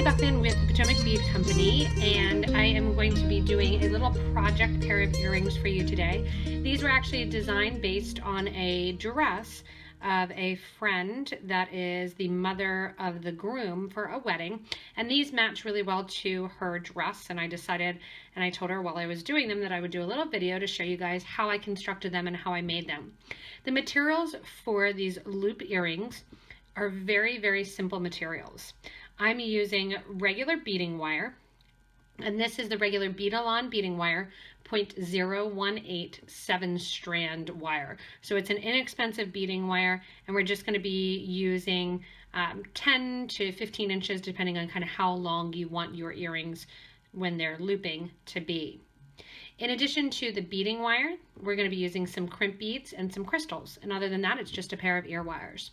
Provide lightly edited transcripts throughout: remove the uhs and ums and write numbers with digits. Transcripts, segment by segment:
Buckman with the Potomac Bead Company, and I am going to be doing a little project pair of earrings for you today. These were actually designed based on a dress of a friend that is the mother of the groom for a wedding, and these match really well to her dress, and I decided, and I told her while I was doing them that I would do a little video to show you guys how I constructed them and how I made them. The materials for these loop earrings are very, very simple materials. I'm using regular beading wire, and this is the regular Bead-A-Lon beading wire, 0.018 7-strand wire. So it's an inexpensive beading wire, and we're just going to be using 10 to 15 inches depending on kind of how long you want your earrings when they're looping to be. In addition to the beading wire, we're going to be using some crimp beads and some crystals. And other than that, it's just a pair of ear wires.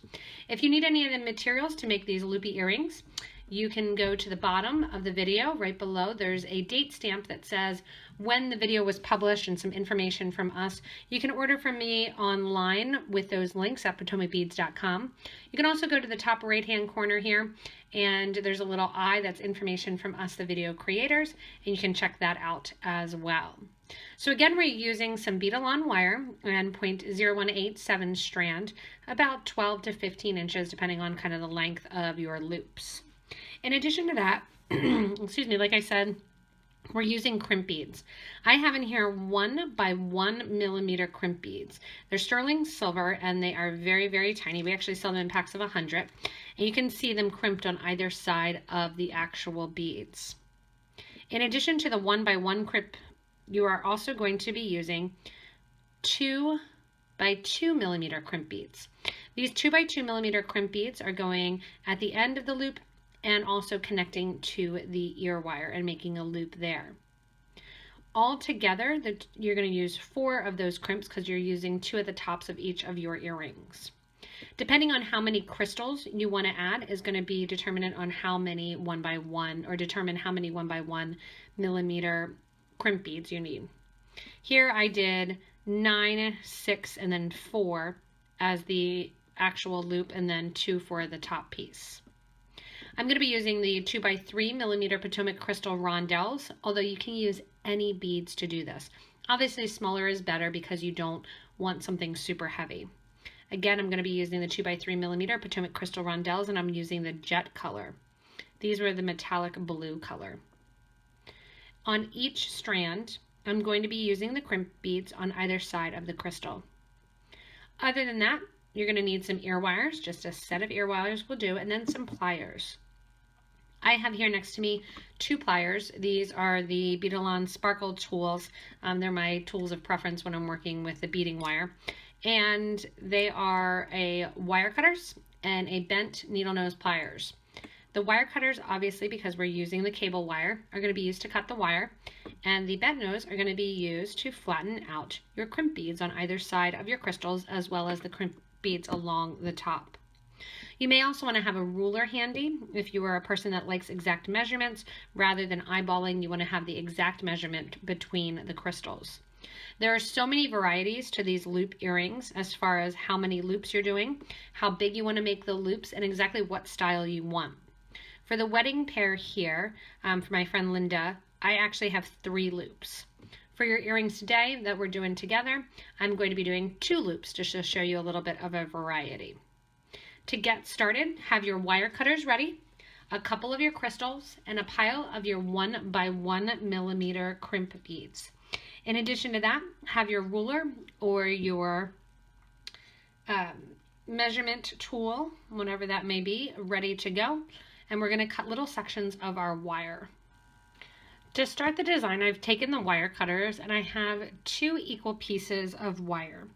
If you need any of the materials to make these loopy earrings, you can go to the bottom of the video. Right below, there's a date stamp that says when the video was published and some information from us. You can order from me online with those links at potomacbeads.com. You can also go to the top right-hand corner here, and there's a little I that's information from us, the video creators, and you can check that out as well. So again, we're using some Bead-A-Lon wire and 0.018 7-strand, about 12 to 15 inches depending on kind of the length of your loops. In addition to that, excuse me, like I said, we're using crimp beads. I have in here 1 by 1 millimeter crimp beads. They're sterling silver and they are very, very tiny. We actually sell them in packs of 100. And you can see them crimped on either side of the actual beads. In addition to the 1 by 1 crimp, you are also going to be using 2 by 2 millimeter crimp beads. These 2 by 2 millimeter crimp beads are going at the end of the loop and also connecting to the ear wire and making a loop there. All together, you're going to use 4 of those crimps because you're using 2 at the tops of each of your earrings. Depending on how many crystals you want to add is going to be determinant on how many 1 by 1, or determine how many 1 by 1 millimeter crimp beads you need. Here I did 9, 6, and then 4 as the actual loop, and then 2 for the top piece. I'm going to be using the 2 by 3 millimeter Potomac crystal rondelles, although you can use any beads to do this. Obviously smaller is better because you don't want something super heavy. Again, I'm going to be using the 2 by 3 millimeter Potomac crystal rondelles, and I'm using the jet color. These were the metallic blue color. On each strand, I'm going to be using the crimp beads on either side of the crystal. Other than that, you're going to need some ear wires, just a set of ear wires will do, and then some pliers. I have here next to me 2 pliers. These are the Bead-A-Lon Sparkle tools. They're my tools of preference when I'm working with the beading wire. And they are a wire cutters and a bent needle nose pliers. The wire cutters, obviously, because we're using the cable wire, are going to be used to cut the wire, and the bent nose are going to be used to flatten out your crimp beads on either side of your crystals, as well as the crimp beads along the top. You may also want to have a ruler handy. If you are a person that likes exact measurements, rather than eyeballing, you want to have the exact measurement between the crystals. There are so many varieties to these loop earrings as far as how many loops you're doing, how big you want to make the loops, and exactly what style you want. For the wedding pair here, for my friend Linda, I actually have 3 loops. For your earrings today that we're doing together, I'm going to be doing 2 loops just to show you a little bit of a variety. To get started, have your wire cutters ready, a couple of your crystals, and a pile of your 1 by 1 millimeter crimp beads. In addition to that, have your ruler or your measurement tool, whatever that may be, ready to go. And we're going to cut little sections of our wire. To start the design, I've taken the wire cutters and I have 2 equal pieces of wire.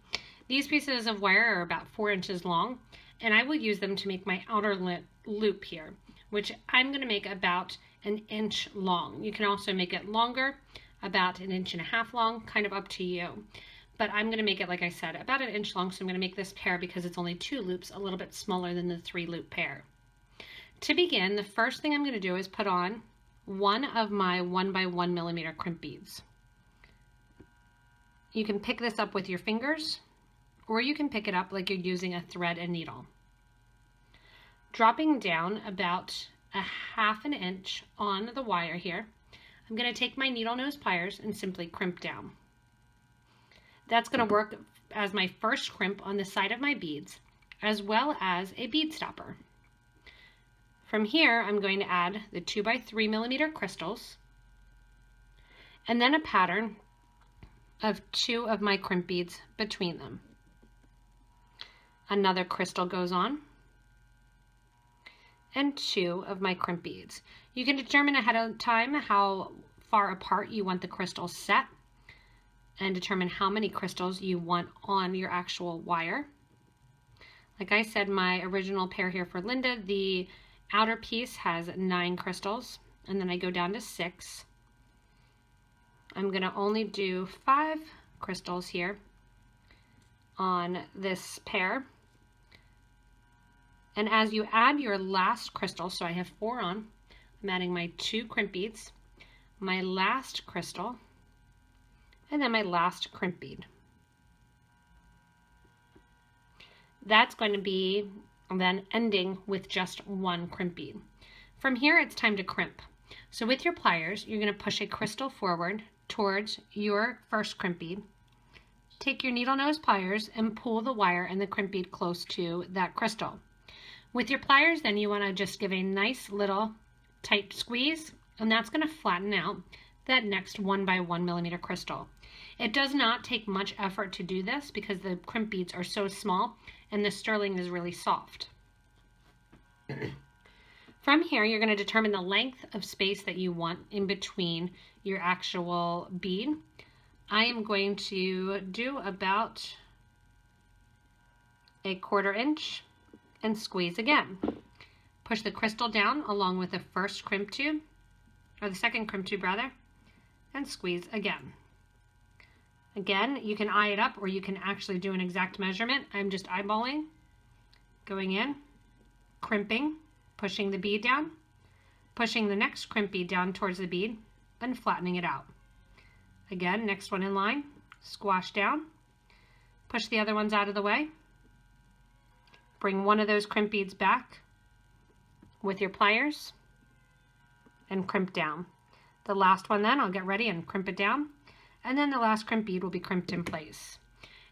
These pieces of wire are about 4 inches long, and I will use them to make my outer loop here, which I'm going to make about 1 inch long. You can also make it longer, about 1.5 inches long, kind of up to you. But I'm going to make it, like I said, about 1 inch long, so I'm going to make this pair, because it's only 2 loops, a little bit smaller than the 3 loop pair. To begin, the first thing I'm going to do is put on 1 of my 1 by 1 millimeter crimp beads. You can pick this up with your fingers, or you can pick it up like you're using a thread and needle. Dropping down about 1/2 inch on the wire here. I'm going to take my needle nose pliers and simply crimp down. That's going to work as my first crimp on the side of my beads, as well as a bead stopper. From here, I'm going to add the 2 by 3 millimeter crystals, and then a pattern of 2 of my crimp beads between them. Another crystal goes on, and 2 of my crimp beads. You can determine ahead of time how far apart you want the crystals set and determine how many crystals you want on your actual wire. Like I said, my original pair here for Linda, the outer piece has 9 crystals, and then I go down to 6. I'm going to only do 5 crystals here on this pair. And as you add your last crystal, so I have 4 on, I'm adding my 2 crimp beads, my last crystal, and then my last crimp bead. That's going to be then ending with just 1 crimp bead. From here, it's time to crimp. So with your pliers, you're going to push a crystal forward towards your first crimp bead. Take your needle nose pliers and pull the wire and the crimp bead close to that crystal. With your pliers, then you want to just give a nice little tight squeeze, and that's going to flatten out that next 1 by 1 millimeter crystal. It does not take much effort to do this because the crimp beads are so small and the sterling is really soft. From here, you're going to determine the length of space that you want in between your actual bead. I am going to do about a 1/4 inch and squeeze again. Push the crystal down along with the first crimp tube, or the second crimp tube rather, and squeeze again. Again, you can eye it up or you can actually do an exact measurement. I'm just eyeballing, going in, crimping, pushing the bead down, pushing the next crimp bead down towards the bead, and flattening it out. Again, next one in line, squash down, push the other ones out of the way, bring one of those crimp beads back with your pliers, and crimp down. The last one then, I'll get ready and crimp it down, and then the last crimp bead will be crimped in place.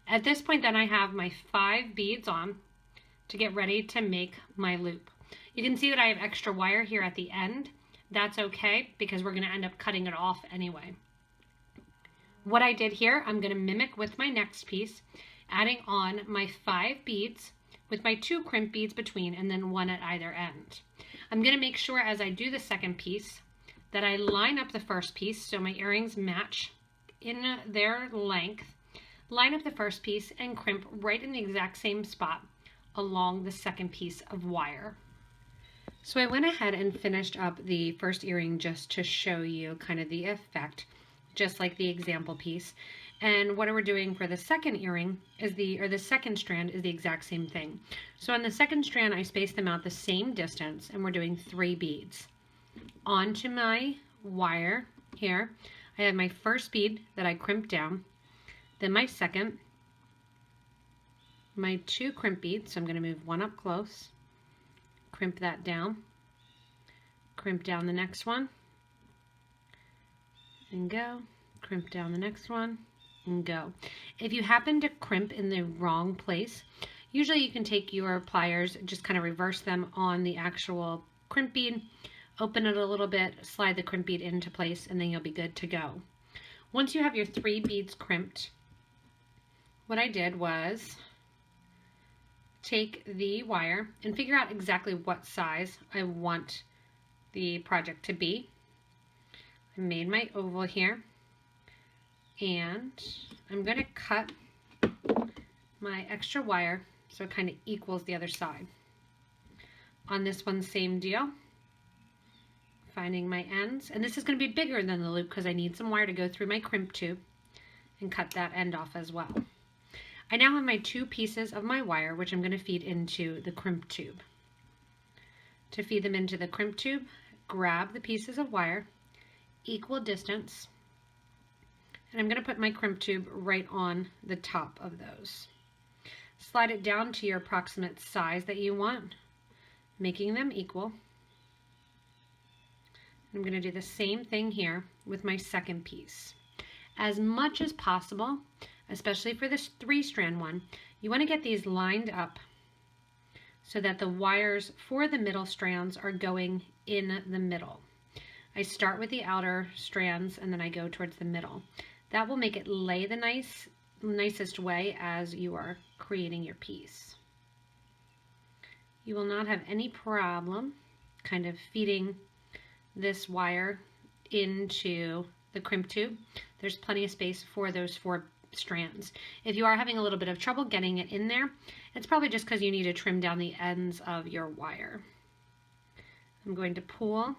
At this point then I have my 5 beads on to get ready to make my loop. You can see that I have extra wire here at the end. That's okay because we're going to end up cutting it off anyway. What I did here, I'm going to mimic with my next piece, adding on my 5 beads with my 2 crimp beads between and then 1 at either end. I'm going to make sure as I do the second piece that I line up the first piece so my earrings match in their length, line up the first piece and crimp right in the exact same spot along the second piece of wire. So I went ahead and finished up the first earring just to show you kind of the effect, just like the example piece. And what we're doing for the second earring is the second strand is the exact same thing. So on the second strand, I spaced them out the same distance and we're doing 3 beads. Onto my wire here, I have my first bead that I crimped down, then my second, my 2 crimp beads, so I'm going to move one up close, crimp that down, crimp down the next one, and go, crimp down the next one, and go. If you happen to crimp in the wrong place, usually you can take your pliers, just kind of reverse them on the actual crimp bead, open it a little bit, slide the crimp bead into place, and then you'll be good to go. Once you have your 3 beads crimped, what I did was take the wire and figure out exactly what size I want the project to be. I made my oval here, and I'm going to cut my extra wire so it kind of equals the other side. On this one, same deal. Finding my ends, and this is going to be bigger than the loop because I need some wire to go through my crimp tube and cut that end off as well. I now have my 2 pieces of my wire which I'm going to feed into the crimp tube. To feed them into the crimp tube, grab the pieces of wire, equal distance, and I'm going to put my crimp tube right on the top of those. Slide it down to your approximate size that you want, making them equal. I'm going to do the same thing here with my second piece. As much as possible, especially for this 3-strand one, you want to get these lined up so that the wires for the middle strands are going in the middle. I start with the outer strands and then I go towards the middle. That will make it lay the nicest way as you are creating your piece. You will not have any problem kind of feeding this wire into the crimp tube. There's plenty of space for those 4 strands. If you are having a little bit of trouble getting it in there, it's probably just because you need to trim down the ends of your wire. I'm going to pull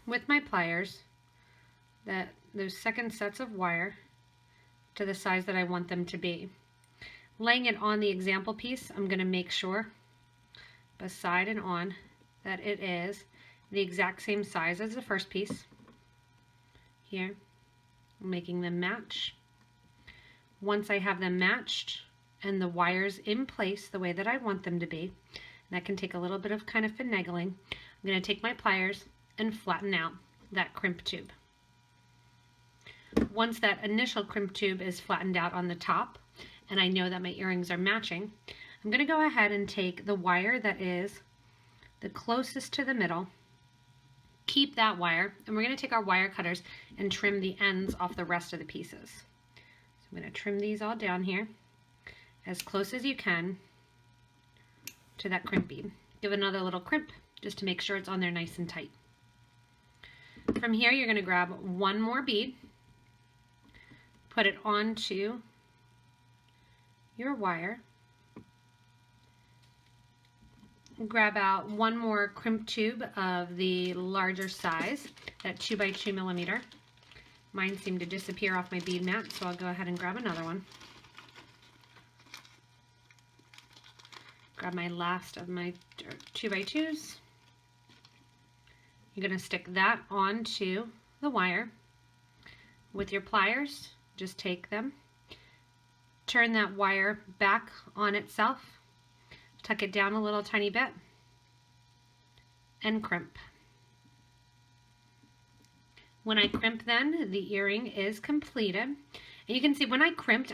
with my pliers those second sets of wire to the size that I want them to be. Laying it on the example piece, I'm going to make sure beside and on that it is the exact same size as the first piece. Here, I'm making them match. Once I have them matched and the wires in place the way that I want them to be, that can take a little bit of kind of finagling, I'm going to take my pliers and flatten out that crimp tube. Once that initial crimp tube is flattened out on the top and I know that my earrings are matching, I'm going to go ahead and take the wire that is the closest to the middle, keep that wire, and we're going to take our wire cutters and trim the ends off the rest of the pieces. So I'm going to trim these all down here as close as you can to that crimp bead. Give another little crimp just to make sure it's on there nice and tight. From here, you're going to grab one more bead, put it onto your wire, grab out one more crimp tube of the larger size, that 2 by 2 millimeter. Mine seemed to disappear off my bead mat, so I'll go ahead and grab another one. Grab my last of my 2 by 2s. You're going to stick that onto the wire. With your pliers, just take them, turn that wire back on itself, tuck it down a little tiny bit, and crimp. When I crimp then, the earring is completed. And you can see when I crimped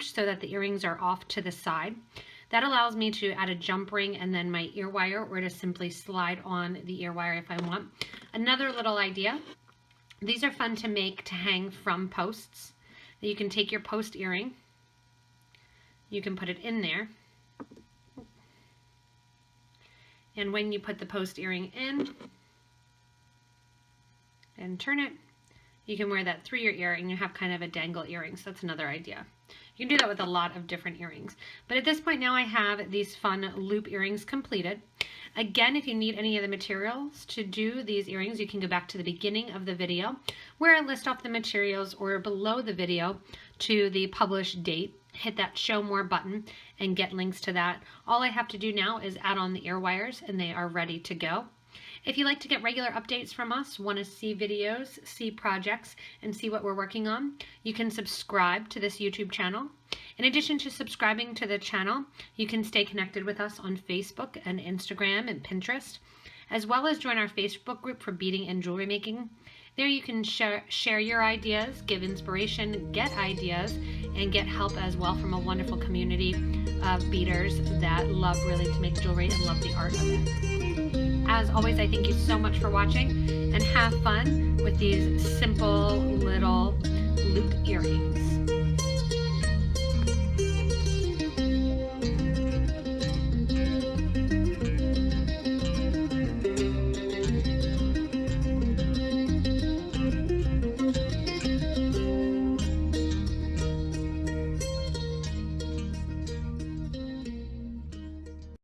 so that the earrings are off to the side. That allows me to add a jump ring and then my ear wire, or to simply slide on the ear wire if I want. Another little idea, these are fun to make to hang from posts. You can take your post earring, you can put it in there, and when you put the post earring in and turn it, you can wear that through your ear and you have kind of a dangle earring. So that's another idea. You can do that with a lot of different earrings. But at this point now I have these fun loop earrings completed. Again, if you need any of the materials to do these earrings, you can go back to the beginning of the video where I list off the materials, or below the video to the published date. Hit that show more button and get links to that. All I have to do now is add on the ear wires and they are ready to go. If you like to get regular updates from us, want to see videos, see projects, and see what we're working on, you can subscribe to this YouTube channel. In addition to subscribing to the channel, you can stay connected with us on Facebook and Instagram and Pinterest, as well as join our Facebook group for beading and jewelry making. There you can share your ideas, give inspiration, get ideas, and get help as well from a wonderful community of beaders that love really to make jewelry and love the art of it. As always, I thank you so much for watching, and have fun with these simple little loop earrings.